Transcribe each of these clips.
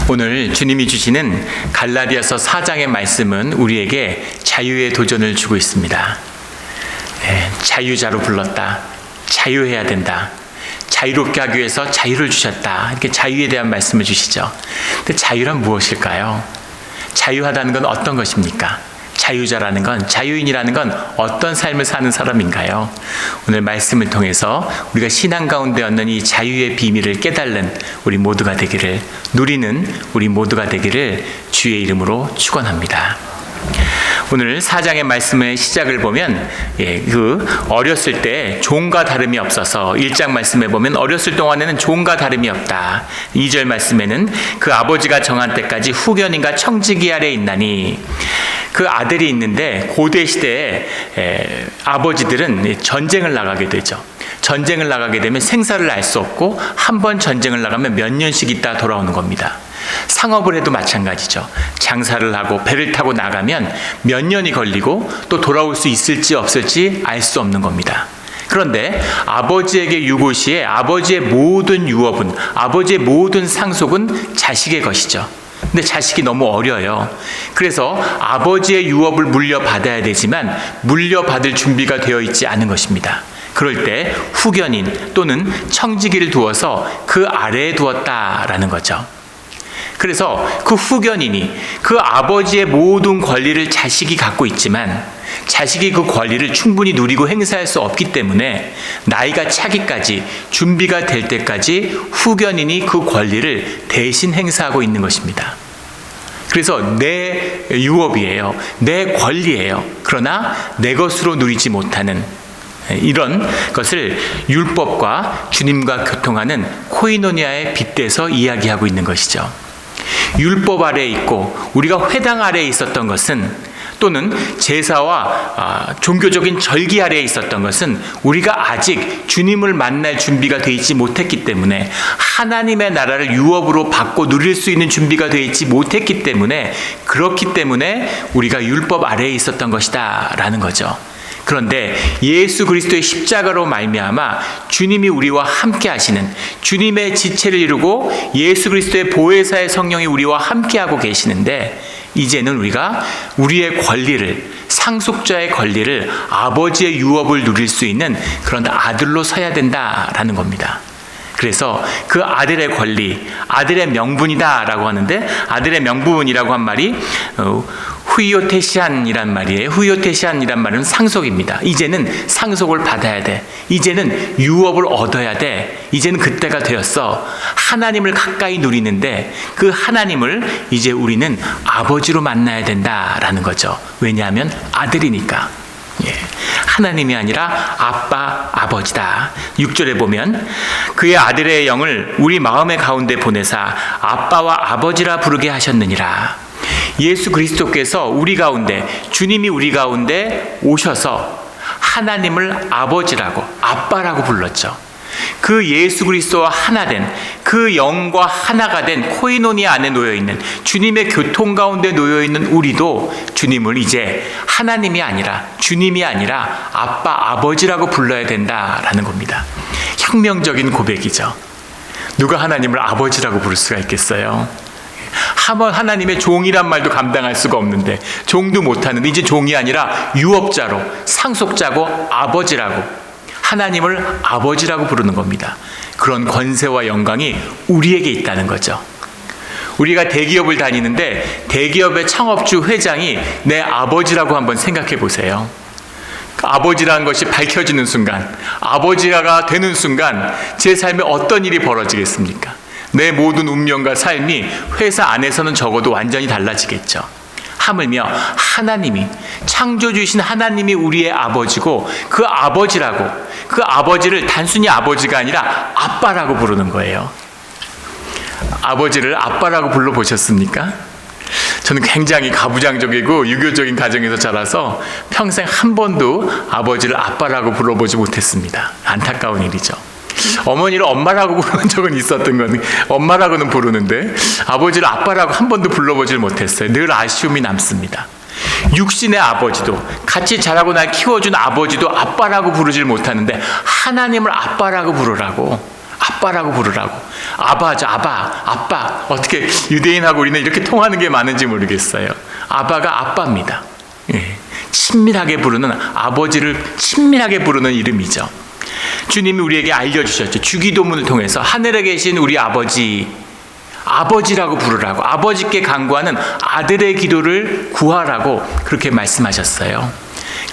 오늘 주님이 주시는 갈라디아서 4장의 말씀은 우리에게 자유의 도전을 주고 있습니다. 자유자로 불렀다. 자유해야 된다. 자유롭게 하기 위해서 자유를 주셨다. 이렇게 자유에 대한 말씀을 주시죠. 근데 자유란 무엇일까요? 자유하다는 건 어떤 것입니까? 자유자라는 건, 자유인이라는 건 어떤 삶을 사는 사람인가요? 오늘 말씀을 통해서 우리가 신앙 가운데 얻는 이 자유의 비밀을 깨달는 우리 모두가 되기를, 누리는 우리 모두가 되기를 주의 이름으로 축원합니다. 오늘 4장의 말씀의 시작을 보면 어렸을 때 종과 다름이 없어서 1장 말씀에 보면 어렸을 동안에는 종과 다름이 없다. 2절 말씀에는 그 아버지가 정한 때까지 후견인과 청지기 아래에 있나니, 그 아들이 있는데 고대 시대에 아버지들은 전쟁을 나가게 되죠. 전쟁을 나가게 되면 생사를 알 수 없고, 한 번 전쟁을 나가면 몇 년씩 있다 돌아오는 겁니다. 상업을 해도 마찬가지죠. 장사를 하고 배를 타고 나가면 몇 년이 걸리고 또 돌아올 수 있을지 없을지 알 수 없는 겁니다. 그런데 아버지에게 유고 시에 아버지의 모든 유업은, 아버지의 모든 상속은 자식의 것이죠. 근데 자식이 너무 어려요. 그래서 아버지의 유업을 물려받아야 되지만 물려받을 준비가 되어 있지 않은 것입니다. 그럴 때 후견인 또는 청지기를 두어서 그 아래에 두었다라는 거죠. 그래서 그 후견인이 그 아버지의 모든 권리를 자식이 갖고 있지만 자식이 그 권리를 충분히 누리고 행사할 수 없기 때문에 나이가 차기까지, 준비가 될 때까지 후견인이 그 권리를 대신 행사하고 있는 것입니다. 그래서 내 유업이에요. 내 권리예요. 그러나 내 것으로 누리지 못하는 이런 것을 율법과 주님과 교통하는 코이노니아에 빗대서 이야기하고 있는 것이죠. 율법 아래에 있고 우리가 회당 아래에 있었던 것은, 또는 제사와 종교적인 절기 아래에 있었던 것은 우리가 아직 주님을 만날 준비가 되어 있지 못했기 때문에, 하나님의 나라를 유업으로 받고 누릴 수 있는 준비가 되어 있지 못했기 때문에, 그렇기 때문에 우리가 율법 아래에 있었던 것이다 라는 거죠. 그런데 예수 그리스도의 십자가로 말미암아 주님이 우리와 함께 하시는, 주님의 지체를 이루고 예수 그리스도의 보혜사의 성령이 우리와 함께하고 계시는데, 이제는 우리가 우리의 권리를, 상속자의 권리를, 아버지의 유업을 누릴 수 있는 그런 아들로 서야 된다라는 겁니다. 그래서 그 아들의 권리, 아들의 명분이다라고 하는데, 아들의 명분이라고 한 말이 후이오테시안이란 말이에요. 후이오테시안이란 말은 상속입니다. 이제는 상속을 받아야 돼. 이제는 유업을 얻어야 돼. 이제는 그때가 되었어. 하나님을 가까이 누리는데 그 하나님을 이제 우리는 아버지로 만나야 된다라는 거죠. 왜냐하면 아들이니까. 하나님이 아니라 아빠, 아버지다. 6절에 보면 그의 아들의 영을 우리 마음의 가운데 보내사 아빠와 아버지라 부르게 하셨느니라. 예수 그리스도께서 우리 가운데, 주님이 우리 가운데 오셔서 하나님을 아버지라고, 아빠라고 불렀죠. 그 예수 그리스도와 하나된, 그 영과 하나가 된 코이노니아 안에 놓여있는, 주님의 교통 가운데 놓여있는 우리도 주님을 이제 하나님이 아니라, 주님이 아니라 아빠, 아버지라고 불러야 된다라는 겁니다. 혁명적인 고백이죠. 누가 하나님을 아버지라고 부를 수가 있겠어요? 한번 하나님의 종이란 말도 감당할 수가 없는데, 종도 못하는, 이제 종이 아니라 유업자로, 상속자고 아버지라고, 하나님을 아버지라고 부르는 겁니다. 그런 권세와 영광이 우리에게 있다는 거죠. 우리가 대기업을 다니는데 대기업의 창업주 회장이 내 아버지라고 한번 생각해 보세요. 아버지라는 것이 밝혀지는 순간, 아버지가 되는 순간 제 삶에 어떤 일이 벌어지겠습니까? 내 모든 운명과 삶이 회사 안에서는 적어도 완전히 달라지겠죠. 하물며 하나님이, 창조주이신 하나님이 우리의 아버지고, 그 아버지라고, 그 아버지를 단순히 아버지가 아니라 아빠라고 부르는 거예요. 아버지를 아빠라고 불러보셨습니까? 저는 굉장히 가부장적이고 유교적인 가정에서 자라서 평생 한 번도 아버지를 아빠라고 불러보지 못했습니다. 안타까운 일이죠. 어머니를 엄마라고 부르는 적은 있었던 건, 엄마라고는 부르는데 아버지를 아빠라고 한 번도 불러보질 못했어요. 늘 아쉬움이 남습니다. 육신의 아버지도, 같이 자라고 날 키워준 아버지도 아빠라고 부르질 못하는데 하나님을 아빠라고 부르라고, 아빠라고 부르라고. 아바죠, 아바, 아빠. 어떻게 유대인하고 우리는 이렇게 통하는 게 많은지 모르겠어요. 아바가 아빠입니다. 예. 친밀하게 부르는, 아버지를 친밀하게 부르는 이름이죠. 주님이 우리에게 알려주셨죠. 주기도문을 통해서 하늘에 계신 우리 아버지, 아버지라고 부르라고, 아버지께 간구하는 아들의 기도를 구하라고 그렇게 말씀하셨어요.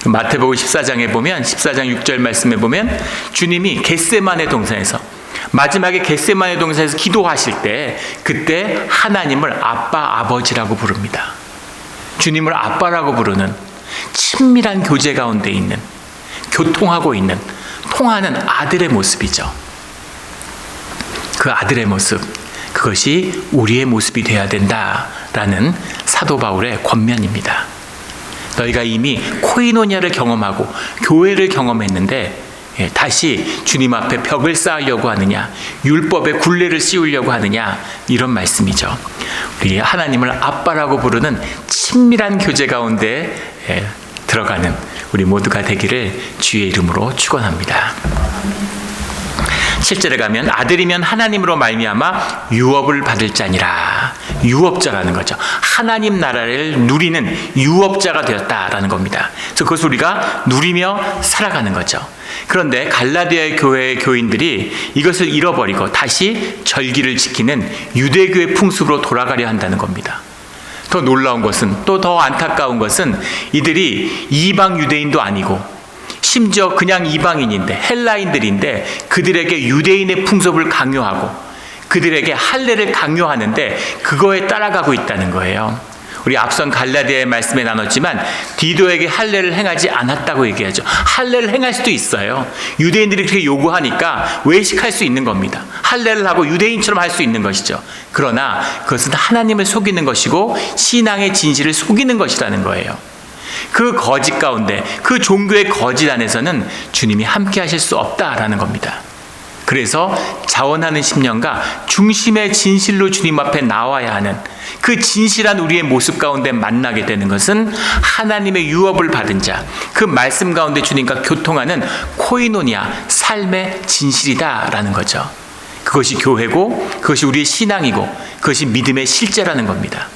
마태복음 14장에 보면, 14장 6절 말씀에 보면 주님이 겟세마네 동산에서, 마지막에 겟세마네 동산에서 기도하실 때 그때 하나님을 아빠, 아버지라고 부릅니다. 주님을 아빠라고 부르는 친밀한 교제 가운데 있는, 교통하고 있는, 통하는 아들의 모습이죠. 그 아들의 모습, 그것이 우리의 모습이 되어야 된다라는 사도 바울의 권면입니다. 너희가 이미 코이노니아를 경험하고 교회를 경험했는데 다시 주님 앞에 벽을 쌓으려고 하느냐, 율법의 굴레를 씌우려고 하느냐, 이런 말씀이죠. 우리 하나님을 아빠라고 부르는 친밀한 교제 가운데 들어가는 우리 모두가 되기를 주의 이름으로 축원합니다. 7절에 가면 아들이면 하나님으로 말미암아 유업을 받을 자니라. 유업자라는 거죠. 하나님 나라를 누리는 유업자가 되었다라는 겁니다. 그래서 그것을 우리가 누리며 살아가는 거죠. 그런데 갈라디아 교회의 교인들이 이것을 잃어버리고 다시 절기를 지키는 유대교의 풍습으로 돌아가려 한다는 겁니다. 더 놀라운 것은, 또 더 안타까운 것은 이들이 이방 유대인도 아니고 심지어 그냥 이방인인데, 헬라인들인데 그들에게 유대인의 풍습을 강요하고 그들에게 할례를 강요하는데 그거에 따라가고 있다는 거예요. 우리 앞선 갈라디아의 말씀에 나눴지만 디도에게 할례를 행하지 않았다고 얘기하죠. 할례를 행할 수도 있어요. 유대인들이 그렇게 요구하니까 외식할 수 있는 겁니다. 할례를 하고 유대인처럼 할 수 있는 것이죠. 그러나 그것은 하나님을 속이는 것이고 신앙의 진실을 속이는 것이라는 거예요. 그 거짓 가운데, 그 종교의 거짓 안에서는 주님이 함께 하실 수 없다라는 겁니다. 그래서 자원하는 심령과 중심의 진실로 주님 앞에 나와야 하는 그 진실한 우리의 모습 가운데 만나게 되는 것은 하나님의 유업을 받은 자, 그 말씀 가운데 주님과 교통하는 코이노니아, 삶의 진실이다라는 거죠. 그것이 교회고, 그것이 우리의 신앙이고, 그것이 믿음의 실제라는 겁니다.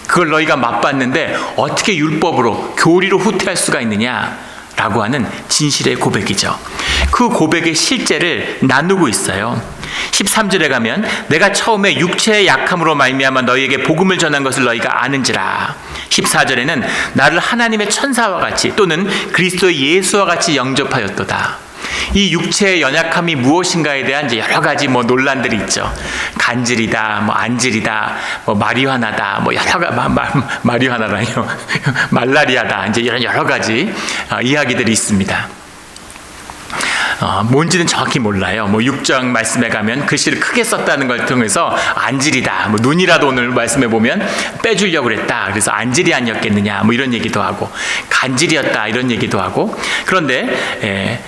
그걸 너희가 맛봤는데 어떻게 율법으로, 교리로 후퇴할 수가 있느냐라고 하는 진실의 고백이죠. 그 고백의 실제를 나누고 있어요. 13절에 가면 내가 처음에 육체의 약함으로 말미암아 너희에게 복음을 전한 것을 너희가 아는지라. 14절에는 나를 하나님의 천사와 같이 또는 그리스도의 예수와 같이 영접하였도다. 이 육체의 연약함이 무엇인가에 대한 이제 여러 가지 논란들이 있죠. 간질이다, 안질이다, 마리화나다, 마리화나라요, 말라리아다, 이제 이런 여러 가지 이야기들이 있습니다. 뭔지는 정확히 몰라요. 6장 말씀에 가면 글씨를 크게 썼다는 걸 통해서 안질이다, 눈이라도 오늘 말씀에 보면 빼주려고 그랬다, 그래서 안질이 아니었겠느냐, 이런 얘기도 하고, 간질이었다, 이런 얘기도 하고. 그런데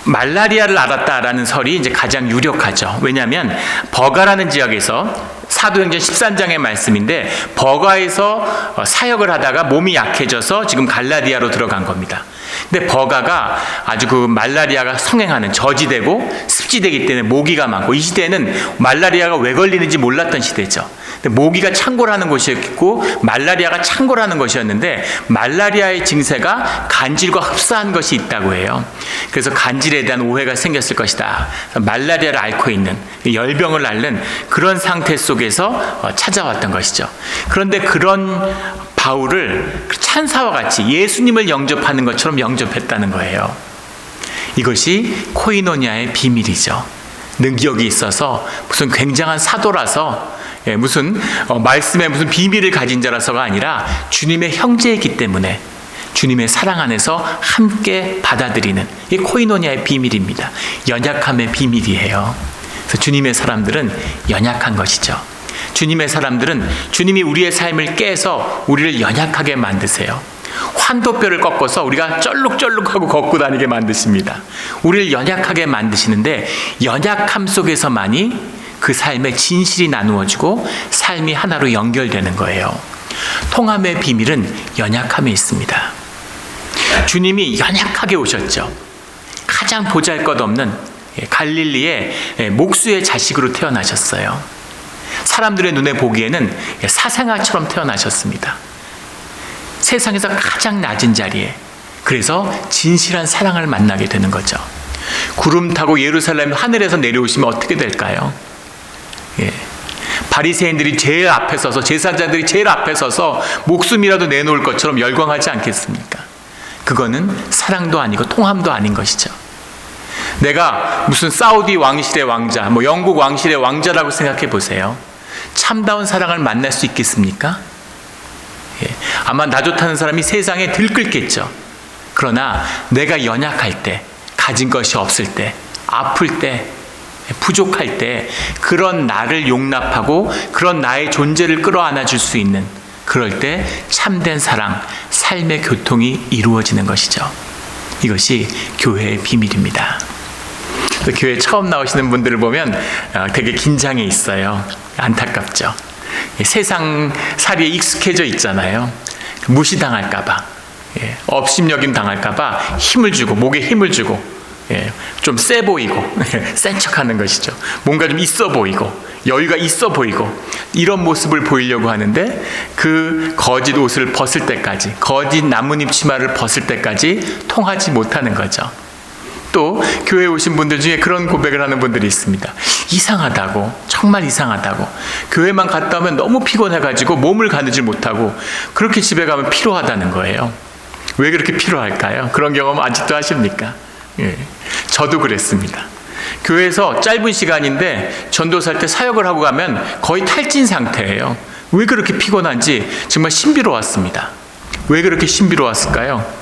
말라리아를 앓았다라는 설이 이제 가장 유력하죠. 왜냐하면 버가라는 지역에서, 사도행전 13장의 말씀인데, 버가에서 사역을 하다가 몸이 약해져서 지금 갈라디아로 들어간 겁니다. 근데 버가가 아주 그 말라리아가 성행하는, 저지되고 습지되기 때문에 모기가 많고, 이 시대에는 말라리아가 왜 걸리는지 몰랐던 시대죠. 근데 모기가 창궐하는 곳이었고 말라리아가 창궐하는 것이었는데, 말라리아의 증세가 간질과 흡사한 것이 있다고 해요. 그래서 간질에 대한 오해가 생겼을 것이다. 말라리아를 앓고 있는, 열병을 앓는 그런 상태 속에서 찾아왔던 것이죠. 그런데 그런 바울을 찬사와 같이 예수님을 영접하는 것처럼 영접했다는 거예요. 이것이 코이노니아의 비밀이죠. 능력이 있어서, 무슨 굉장한 사도라서, 무슨 말씀에 무슨 비밀을 가진 자라서가 아니라 주님의 형제이기 때문에 주님의 사랑 안에서 함께 받아들이는, 이 코이노니아의 비밀입니다. 연약함의 비밀이에요. 그래서 주님의 사람들은 연약한 것이죠. 주님의 사람들은 주님이 우리의 삶을 깨서 우리를 연약하게 만드세요. 환도뼈를 꺾어서 우리가 쩔룩쩔룩하고 걷고 다니게 만드십니다. 우리를 연약하게 만드시는데, 연약함 속에서만이 그 삶의 진실이 나누어지고 삶이 하나로 연결되는 거예요. 통함의 비밀은 연약함에 있습니다. 주님이 연약하게 오셨죠. 가장 보잘것없는 갈릴리의 목수의 자식으로 태어나셨어요. 사람들의 눈에 보기에는 사생아처럼 태어나셨습니다. 세상에서 가장 낮은 자리에, 그래서 진실한 사랑을 만나게 되는 거죠. 구름 타고 예루살렘 하늘에서 내려오시면 어떻게 될까요? 바리새인들이 제일 앞에 서서, 제사장들이 제일 앞에 서서 목숨이라도 내놓을 것처럼 열광하지 않겠습니까? 그거는 사랑도 아니고 통함도 아닌 것이죠. 내가 무슨 사우디 왕실의 왕자, 영국 왕실의 왕자라고 생각해 보세요. 참다운 사랑을 만날 수 있겠습니까? 아마 나 좋다는 사람이 세상에 들끓겠죠. 그러나 내가 연약할 때, 가진 것이 없을 때, 아플 때, 부족할 때 그런 나를 용납하고 그런 나의 존재를 끌어안아 줄 수 있는, 그럴 때 참된 사랑, 삶의 교통이 이루어지는 것이죠. 이것이 교회의 비밀입니다. 교회 처음 나오시는 분들을 보면 되게 긴장해 있어요. 안타깝죠. 세상 살이에 익숙해져 있잖아요. 무시당할까 봐, 업심여김 당할까 봐 힘을 주고, 목에 힘을 주고, 좀 세 보이고, 센 척하는 것이죠. 뭔가 좀 있어 보이고, 여유가 있어 보이고, 이런 모습을 보이려고 하는데 그 거짓 옷을 벗을 때까지, 거짓 나뭇잎 치마를 벗을 때까지 통하지 못하는 거죠. 또 교회에 오신 분들 중에 그런 고백을 하는 분들이 있습니다. 이상하다고, 정말 이상하다고. 교회만 갔다 오면 너무 피곤해가지고 몸을 가누지 못하고 그렇게 집에 가면 피로하다는 거예요. 왜 그렇게 피로할까요? 그런 경험 아직도 하십니까? 저도 그랬습니다. 교회에서 짧은 시간인데 전도사할 때 사역을 하고 가면 거의 탈진 상태예요. 왜 그렇게 피곤한지 정말 신비로웠습니다. 왜 그렇게 신비로웠을까요?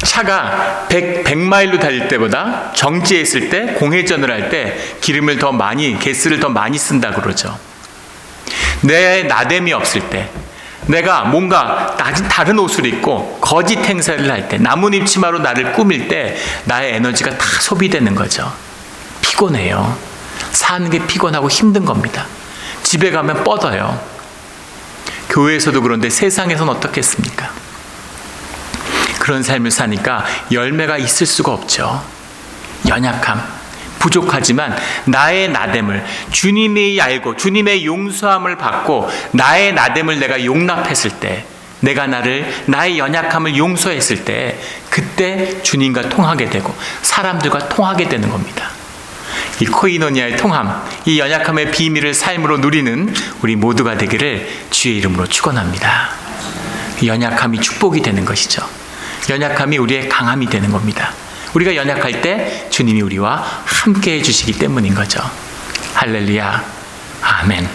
차가 100마일로 달릴 때보다 정지해 있을 때, 공회전을 할 때 기름을 더 많이, 가스를 더 많이 쓴다 그러죠. 내 나됨이 없을 때, 내가 뭔가 다른 옷을 입고 거짓 행사를 할 때, 나뭇잎 치마로 나를 꾸밀 때 나의 에너지가 다 소비되는 거죠. 피곤해요. 사는 게 피곤하고 힘든 겁니다. 집에 가면 뻗어요. 교회에서도 그런데 세상에서는 어떻겠습니까? 그런 삶을 사니까 열매가 있을 수가 없죠. 연약함, 부족하지만 나의 나됨을 주님이 알고 주님의 용서함을 받고 나의 나됨을 내가 용납했을 때, 내가 나의 연약함을 용서했을 때, 그때 주님과 통하게 되고 사람들과 통하게 되는 겁니다. 이 코이노니아의 통함, 이 연약함의 비밀을 삶으로 누리는 우리 모두가 되기를 주의 이름으로 축원합니다. 연약함이 축복이 되는 것이죠. 연약함이 우리의 강함이 되는 겁니다. 우리가 연약할 때 주님이 우리와 함께 해주시기 때문인 거죠. 할렐루야, 아멘.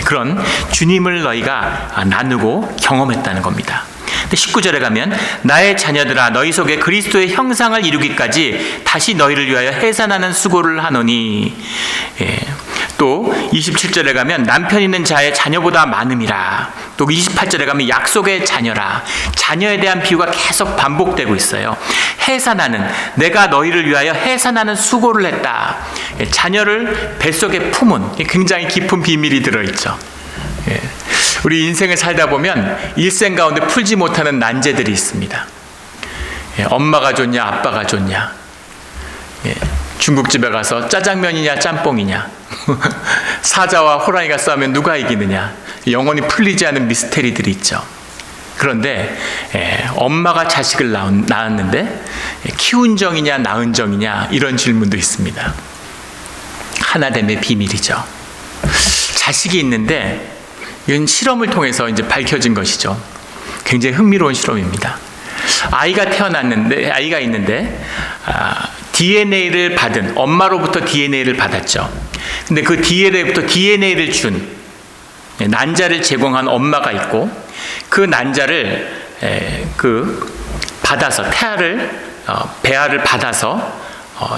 그런 주님을 너희가 나누고 경험했다는 겁니다. 19절에 가면 나의 자녀들아 너희 속에 그리스도의 형상을 이루기까지 다시 너희를 위하여 해산하는 수고를 하노니. 또 27절에 가면 남편 있는 자의 자녀보다 많음이라. 또 28절에 가면 약속의 자녀라. 자녀에 대한 비유가 계속 반복되고 있어요. 해산하는, 내가 너희를 위하여 해산하는 수고를 했다. 자녀를 뱃속에 품은 굉장히 깊은 비밀이 들어있죠. 우리 인생을 살다 보면 일생 가운데 풀지 못하는 난제들이 있습니다. 엄마가 좋냐, 아빠가 좋냐, 중국집에 가서 짜장면이냐 짬뽕이냐, 사자와 호랑이가 싸우면 누가 이기느냐, 영원히 풀리지 않은 미스테리들이 있죠. 그런데 엄마가 자식을 낳았는데 키운 정이냐 낳은 정이냐, 이런 질문도 있습니다. 하나됨의 비밀이죠. 자식이 있는데 이건 실험을 통해서 이제 밝혀진 것이죠. 굉장히 흥미로운 실험입니다. 아이가 있는데 DNA를 받은, 엄마로부터 DNA를 받았죠. 근데 그 DNA부터 DNA를 준 난자를 제공한 엄마가 있고, 그 난자를 받아서 배아를 받아서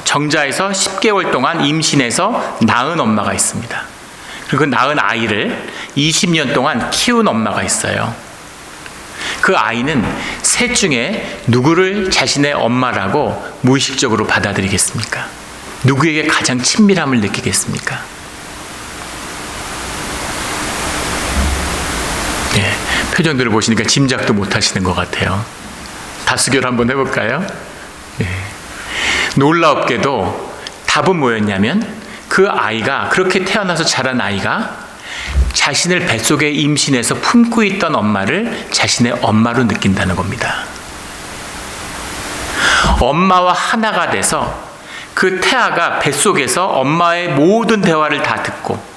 정자에서 10개월 동안 임신해서 낳은 엄마가 있습니다. 그리고 그 낳은 아이를 20년 동안 키운 엄마가 있어요. 그 아이는 셋 중에 누구를 자신의 엄마라고 무의식적으로 받아들이겠습니까? 누구에게 가장 친밀함을 느끼겠습니까? 표정들을 보시니까 짐작도 못 하시는 것 같아요. 다수결 한번 해볼까요? 놀랍게도 답은 뭐였냐면 그 아이가, 그렇게 태어나서 자란 아이가 자신을 뱃속에 임신해서 품고 있던 엄마를 자신의 엄마로 느낀다는 겁니다. 엄마와 하나가 돼서 그 태아가 뱃속에서 엄마의 모든 대화를 다 듣고,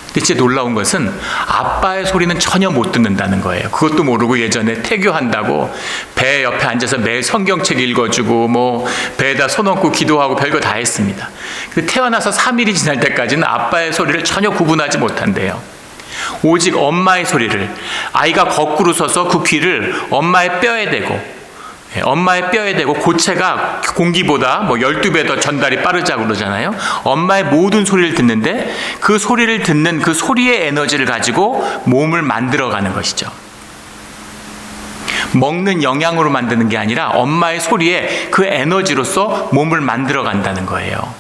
근데 진짜 놀라운 것은 아빠의 소리는 전혀 못 듣는다는 거예요. 그것도 모르고 예전에 태교한다고 배 옆에 앉아서 매일 성경책 읽어주고 뭐 배에다 손 얹고 기도하고 별거 다 했습니다. 태어나서 3일이 지날 때까지는 아빠의 소리를 전혀 구분하지 못한대요. 오직 엄마의 소리를, 아이가 거꾸로 서서 그 귀를 엄마의 뼈에 대고 고체가 공기보다 뭐 12배 더 전달이 빠르자고 그러잖아요. 엄마의 모든 소리를 듣는데 그 소리를 듣는 그 소리의 에너지를 가지고 몸을 만들어가는 것이죠. 먹는 영양으로 만드는 게 아니라 엄마의 소리에 그 에너지로서 몸을 만들어간다는 거예요.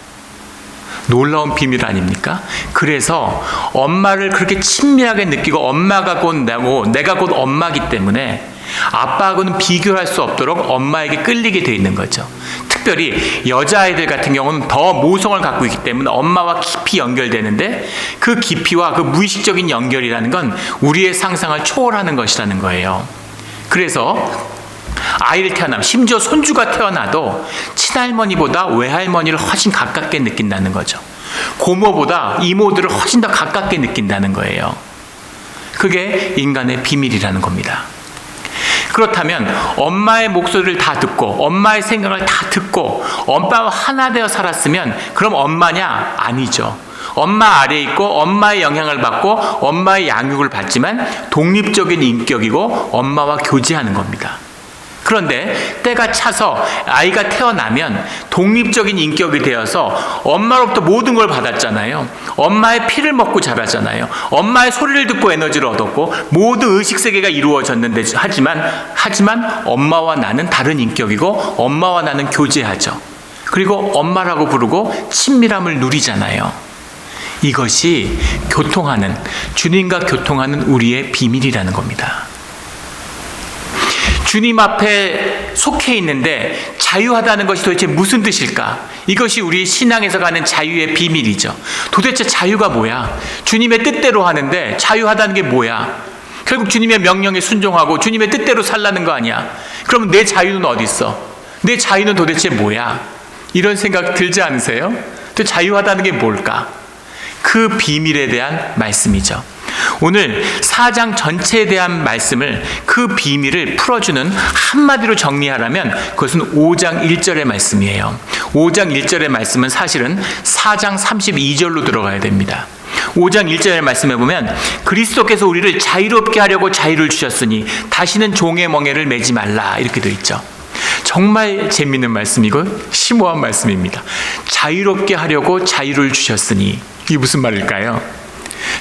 놀라운 비밀 아닙니까? 그래서 엄마를 그렇게 친밀하게 느끼고 엄마가 곧 나고 내가 곧 엄마기 때문에 아빠하고는 비교할 수 없도록 엄마에게 끌리게 되어 있는 거죠. 특별히 여자아이들 같은 경우는 더 모성을 갖고 있기 때문에 엄마와 깊이 연결되는데, 그 깊이와 그 무의식적인 연결이라는 건 우리의 상상을 초월하는 것이라는 거예요. 그래서 아이를 태어나면, 심지어 손주가 태어나도 친할머니보다 외할머니를 훨씬 가깝게 느낀다는 거죠. 고모보다 이모들을 훨씬 더 가깝게 느낀다는 거예요. 그게 인간의 비밀이라는 겁니다. 그렇다면 엄마의 목소리를 다 듣고 엄마의 생각을 다 듣고 엄마와 하나 되어 살았으면 그럼 엄마냐? 아니죠. 엄마 아래에 있고 엄마의 영향을 받고 엄마의 양육을 받지만 독립적인 인격이고 엄마와 교제하는 겁니다. 그런데 때가 차서 아이가 태어나면 독립적인 인격이 되어서 엄마로부터 모든 걸 받았잖아요. 엄마의 피를 먹고 자라잖아요. 엄마의 소리를 듣고 에너지를 얻었고 모든 의식세계가 이루어졌는데, 하지만 엄마와 나는 다른 인격이고 엄마와 나는 교제하죠. 그리고 엄마라고 부르고 친밀함을 누리잖아요. 이것이 교통하는, 주님과 교통하는 우리의 비밀이라는 겁니다. 주님 앞에 속해 있는데 자유하다는 것이 도대체 무슨 뜻일까? 이것이 우리 신앙에서 가는 자유의 비밀이죠. 도대체 자유가 뭐야? 주님의 뜻대로 하는데 자유하다는 게 뭐야? 결국 주님의 명령에 순종하고 주님의 뜻대로 살라는 거 아니야? 그럼 내 자유는 어디 있어? 내 자유는 도대체 뭐야? 이런 생각 들지 않으세요? 또 자유하다는 게 뭘까? 그 비밀에 대한 말씀이죠. 오늘 4장 전체에 대한 말씀을, 그 비밀을 풀어주는 한마디로 정리하라면 그것은 5장 1절의 말씀이에요. 5장 1절의 말씀은 사실은 4장 32절로 들어가야 됩니다. 5장 1절의 말씀에 보면 그리스도께서 우리를 자유롭게 하려고 자유를 주셨으니 다시는 종의 멍에를 매지 말라, 이렇게 되어 있죠. 정말 재미있는 말씀이고 심오한 말씀입니다. 자유롭게 하려고 자유를 주셨으니, 이게 무슨 말일까요?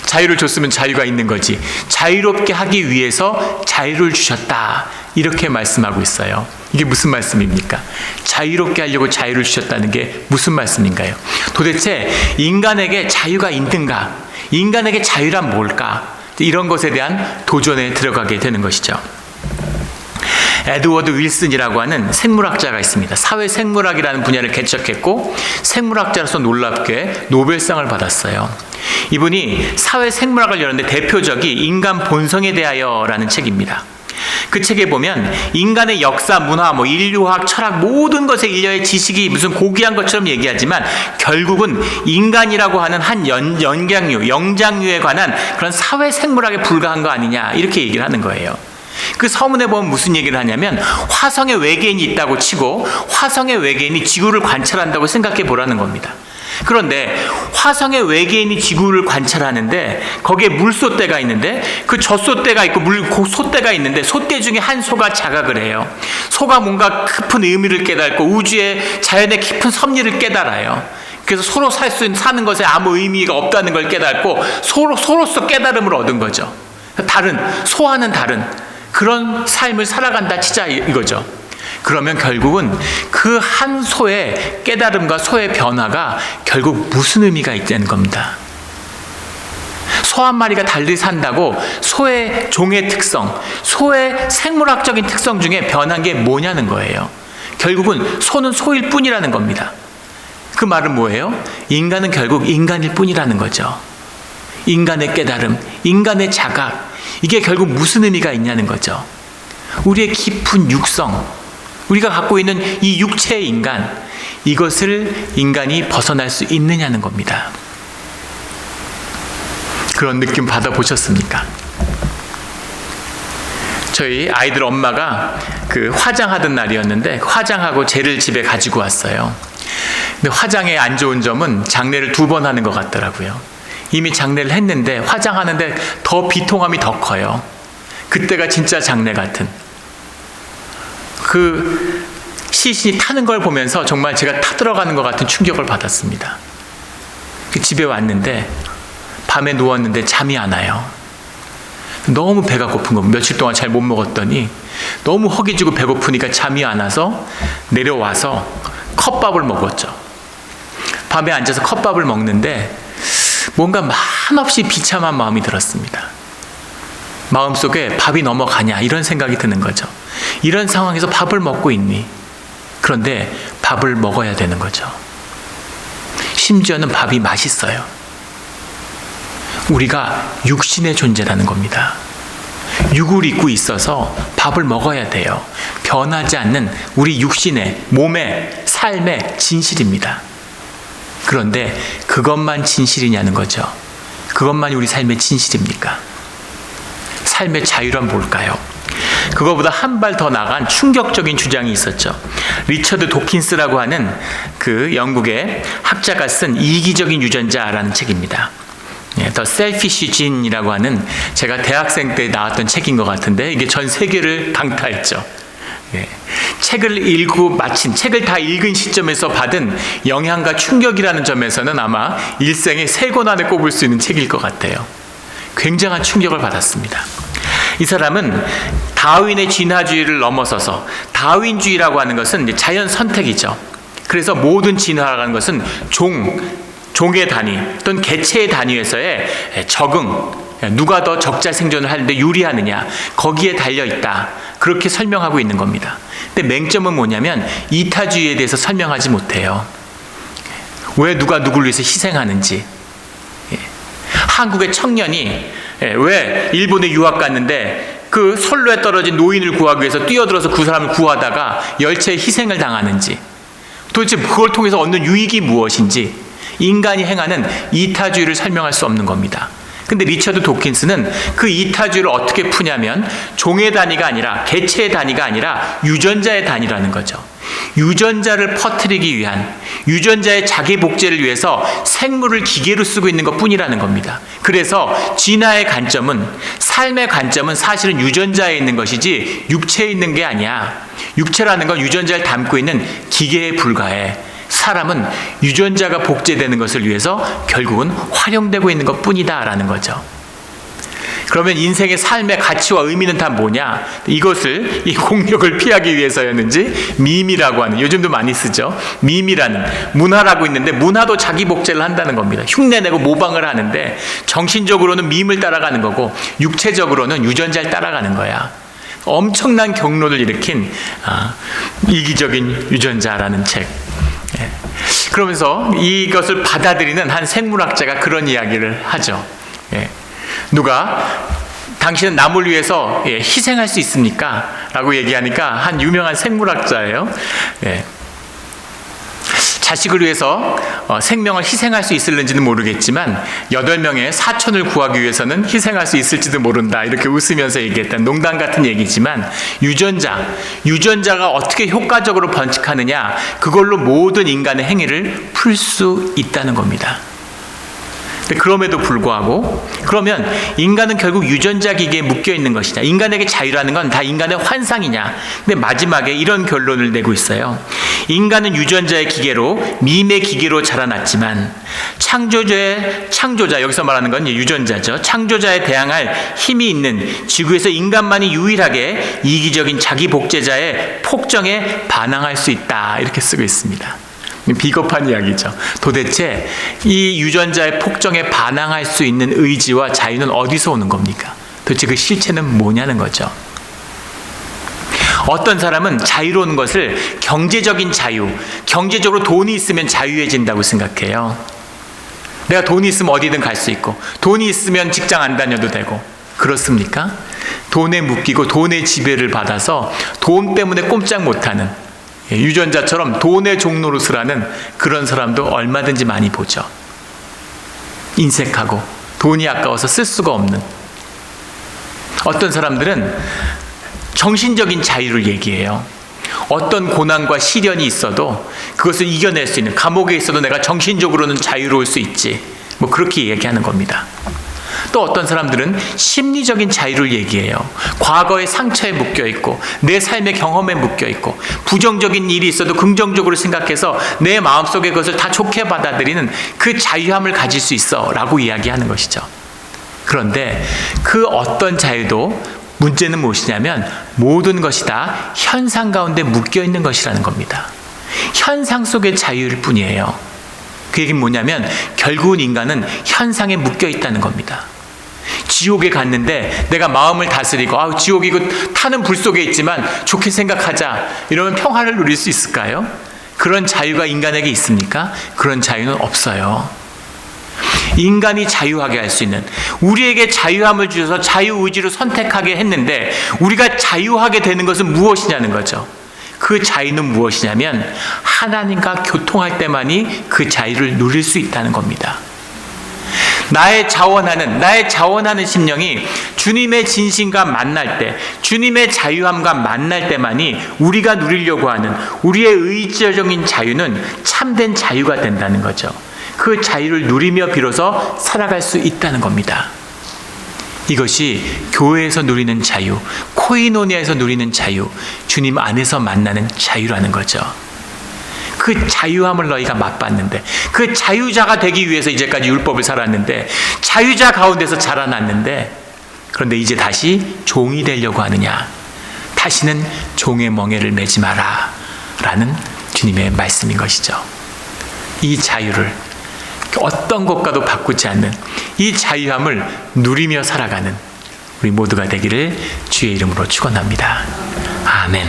자유를 줬으면 자유가 있는 거지. 자유롭게 하기 위해서 자유를 주셨다, 이렇게 말씀하고 있어요. 이게 무슨 말씀입니까? 자유롭게 하려고 자유를 주셨다는 게 무슨 말씀인가요? 도대체 인간에게 자유가 있는가? 인간에게 자유란 뭘까? 이런 것에 대한 도전에 들어가게 되는 것이죠. 에드워드 윌슨이라고 하는 생물학자가 있습니다. 사회생물학이라는 분야를 개척했고 생물학자로서 놀랍게 노벨상을 받았어요. 이분이 사회생물학을 열었는데 대표적이 인간 본성에 대하여라는 책입니다. 그 책에 보면 인간의 역사, 문화, 인류학, 철학 모든 것에 인류의 지식이 무슨 고귀한 것처럼 얘기하지만 결국은 인간이라고 하는 한 영장류에 관한 그런 사회생물학에 불과한 거 아니냐, 이렇게 얘기를 하는 거예요. 그 서문에 보면 무슨 얘기를 하냐면 화성에 외계인이 있다고 치고 화성의 외계인이 지구를 관찰한다고 생각해 보라는 겁니다. 그런데 화성의 외계인이 지구를 관찰하는데 거기에 물소떼가 있는데 그 젖소떼가 있고 소떼가 있는데 소떼 중에 한 소가 자각을 해요. 소가 뭔가 깊은 의미를 깨닫고 우주의 자연의 깊은 섭리를 깨달아요. 그래서 서로 사는 것에 아무 의미가 없다는 걸 깨닫고 소로서 깨달음을 얻은 거죠. 소와는 다른 그런 삶을 살아간다 치자, 이거죠. 그러면 결국은 그 한 소의 깨달음과 소의 변화가 결국 무슨 의미가 있다는 겁니다. 소 한 마리가 달리 산다고 소의 종의 특성, 소의 생물학적인 특성 중에 변한 게 뭐냐는 거예요. 결국은 소는 소일 뿐이라는 겁니다. 그 말은 뭐예요? 인간은 결국 인간일 뿐이라는 거죠. 인간의 깨달음, 인간의 자각, 이게 결국 무슨 의미가 있냐는 거죠. 우리의 깊은 육성, 우리가 갖고 있는 이 육체의 인간, 이것을 인간이 벗어날 수 있느냐는 겁니다. 그런 느낌 받아보셨습니까? 저희 아이들 엄마가 화장하던 날이었는데 화장하고 젤을 집에 가지고 왔어요. 근데 화장에 안 좋은 점은 장례를 2번 하는 것 같더라고요. 이미 장례를 했는데 화장하는데 더 비통함이 더 커요. 그때가 진짜 장례 같은. 그 시신이 타는 걸 보면서 정말 제가 타들어가는 것 같은 충격을 받았습니다. 집에 왔는데 밤에 누웠는데 잠이 안 와요. 너무 배가 고픈 거, 며칠 동안 잘 못 먹었더니 너무 허기지고 배고프니까 잠이 안 와서 내려와서 컵밥을 먹었죠. 밤에 앉아서 컵밥을 먹는데 뭔가 한없이 비참한 마음이 들었습니다. 마음속에 밥이 넘어가냐 이런 생각이 드는 거죠. 이런 상황에서 밥을 먹고 있니? 그런데 밥을 먹어야 되는 거죠. 심지어는 밥이 맛있어요. 우리가 육신의 존재라는 겁니다. 육을 입고 있어서 밥을 먹어야 돼요. 변하지 않는 우리 육신의, 몸의, 삶의 진실입니다. 그런데 그것만 진실이냐는 거죠. 그것만이 우리 삶의 진실입니까? 삶의 자유란 뭘까요? 그거보다 한 발 더 나간 충격적인 주장이 있었죠. 리처드 도킨스라고 하는 그 영국의 학자가 쓴 이기적인 유전자라는 책입니다. The Selfish Gene이라고 하는, 제가 대학생 때 나왔던 책인 것 같은데 이게 전 세계를 강타했죠. 책을 읽고 마친, 책을 다 읽은 시점에서 받은 영향과 충격이라는 점에서는 아마 일생에 3권 안에 꼽을 수 있는 책일 것 같아요. 굉장한 충격을 받았습니다. 이 사람은 다윈의 진화주의를 넘어서서, 다윈주의라고 하는 것은 이제 자연 선택이죠. 그래서 모든 진화라는 것은 종의 단위 또는 개체의 단위에서의 적응, 누가 더 적자 생존을 하는데 유리하느냐, 거기에 달려있다, 그렇게 설명하고 있는 겁니다. 근데 맹점은 뭐냐면 이타주의에 대해서 설명하지 못해요. 왜 누가 누구를 위해서 희생하는지, 한국의 청년이 왜 일본에 유학 갔는데 그 선로에 떨어진 노인을 구하기 위해서 뛰어들어서 그 사람을 구하다가 열차에 희생을 당하는지, 도대체 그걸 통해서 얻는 유익이 무엇인지, 인간이 행하는 이타주의를 설명할 수 없는 겁니다. 근데 리처드 도킨스는 그 이타주의를 어떻게 푸냐면 종의 단위가 아니라, 개체의 단위가 아니라 유전자의 단위라는 거죠. 유전자를 퍼뜨리기 위한, 유전자의 자기 복제를 위해서 생물을 기계로 쓰고 있는 것 뿐이라는 겁니다. 그래서 진화의 관점은, 삶의 관점은 사실은 유전자에 있는 것이지 육체에 있는 게 아니야. 육체라는 건 유전자를 담고 있는 기계에 불과해. 사람은 유전자가 복제되는 것을 위해서 결국은 활용되고 있는 것 뿐이다라는 거죠. 그러면 인생의 삶의 가치와 의미는 다 뭐냐? 이것을, 이 공력을 피하기 위해서였는지 밈이라고 하는, 요즘도 많이 쓰죠. 밈이라는 문화라고 있는데, 문화도 자기 복제를 한다는 겁니다. 흉내내고 모방을 하는데 정신적으로는 밈을 따라가는 거고 육체적으로는 유전자를 따라가는 거야. 엄청난 경로를 일으킨 이기적인 유전자라는 책. 그러면서 이것을 받아들이는 한 생물학자가 그런 이야기를 하죠. 누가 당신은 남을 위해서 희생할 수 있습니까? 라고 얘기하니까 한 유명한 생물학자예요. 자식을 위해서 생명을 희생할 수 있을는지는 모르겠지만 8명의 사촌을 구하기 위해서는 희생할 수 있을지도 모른다, 이렇게 웃으면서 얘기했던 농담 같은 얘기지만, 유전자가 어떻게 효과적으로 번식하느냐, 그걸로 모든 인간의 행위를 풀 수 있다는 겁니다. 그럼에도 불구하고, 그러면 인간은 결국 유전자 기계에 묶여 있는 것이냐, 인간에게 자유라는 건 다 인간의 환상이냐. 근데 마지막에 이런 결론을 내고 있어요. 인간은 유전자의 기계로, 밈의 기계로 자라났지만 창조자, 여기서 말하는 건 유전자죠. 창조자에 대항할 힘이 있는 지구에서 인간만이 유일하게 이기적인 자기 복제자의 폭정에 반항할 수 있다, 이렇게 쓰고 있습니다. 비겁한 이야기죠. 도대체 이 유전자의 폭정에 반항할 수 있는 의지와 자유는 어디서 오는 겁니까? 도대체 그 실체는 뭐냐는 거죠. 어떤 사람은 자유로운 것을 경제적인 자유, 경제적으로 돈이 있으면 자유해진다고 생각해요. 내가 돈이 있으면 어디든 갈 수 있고, 돈이 있으면 직장 안 다녀도 되고. 그렇습니까? 돈에 묶이고 돈의 지배를 받아서 돈 때문에 꼼짝 못하는, 유전자처럼 돈의 종노릇을 그런 사람도 얼마든지 많이 보죠. 인색하고 돈이 아까워서 쓸 수가 없는. 어떤 사람들은 정신적인 자유를 얘기해요. 어떤 고난과 시련이 있어도 그것을 이겨낼 수 있는, 감옥에 있어도 내가 정신적으로는 자유로울 수 있지, 뭐 그렇게 얘기하는 겁니다. 또 어떤 사람들은 심리적인 자유를 얘기해요. 과거의 상처에 묶여있고 내 삶의 경험에 묶여있고 부정적인 일이 있어도 긍정적으로 생각해서 내 마음속에 그것을 다 좋게 받아들이는 그 자유함을 가질 수 있어 라고 이야기하는 것이죠. 그런데 그 어떤 자유도 문제는 무엇이냐면 모든 것이 다 현상 가운데 묶여있는 것이라는 겁니다. 현상 속의 자유일 뿐이에요. 그 얘기는 뭐냐면 결국은 인간은 현상에 묶여있다는 겁니다. 지옥에 갔는데 내가 마음을 다스리고 지옥이 이거 타는 불 속에 있지만 좋게 생각하자 이러면 평화를 누릴 수 있을까요? 그런 자유가 인간에게 있습니까? 그런 자유는 없어요. 인간이 자유하게 할 수 있는, 우리에게 자유함을 주셔서 자유의지로 선택하게 했는데 우리가 자유하게 되는 것은 무엇이냐는 거죠. 그 자유는 무엇이냐면 하나님과 교통할 때만이 그 자유를 누릴 수 있다는 겁니다. 나의 자원하는 심령이 주님의 진심과 만날 때, 주님의 자유함과 만날 때만이 우리가 누리려고 하는 우리의 의지적인 자유는 참된 자유가 된다는 거죠. 그 자유를 누리며 비로소 살아갈 수 있다는 겁니다. 이것이 교회에서 누리는 자유, 코이노니아에서 누리는 자유, 주님 안에서 만나는 자유라는 거죠. 그 자유함을 너희가 맛봤는데, 그 자유자가 되기 위해서 이제까지 율법을 살았는데, 자유자 가운데서 자라났는데, 그런데 이제 다시 종이 되려고 하느냐? 다시는 종의 멍에를 매지 마라 라는 주님의 말씀인 것이죠. 이 자유를 어떤 것과도 바꾸지 않는 이 자유함을 누리며 살아가는 우리 모두가 되기를 주의 이름으로 축원합니다. 아멘.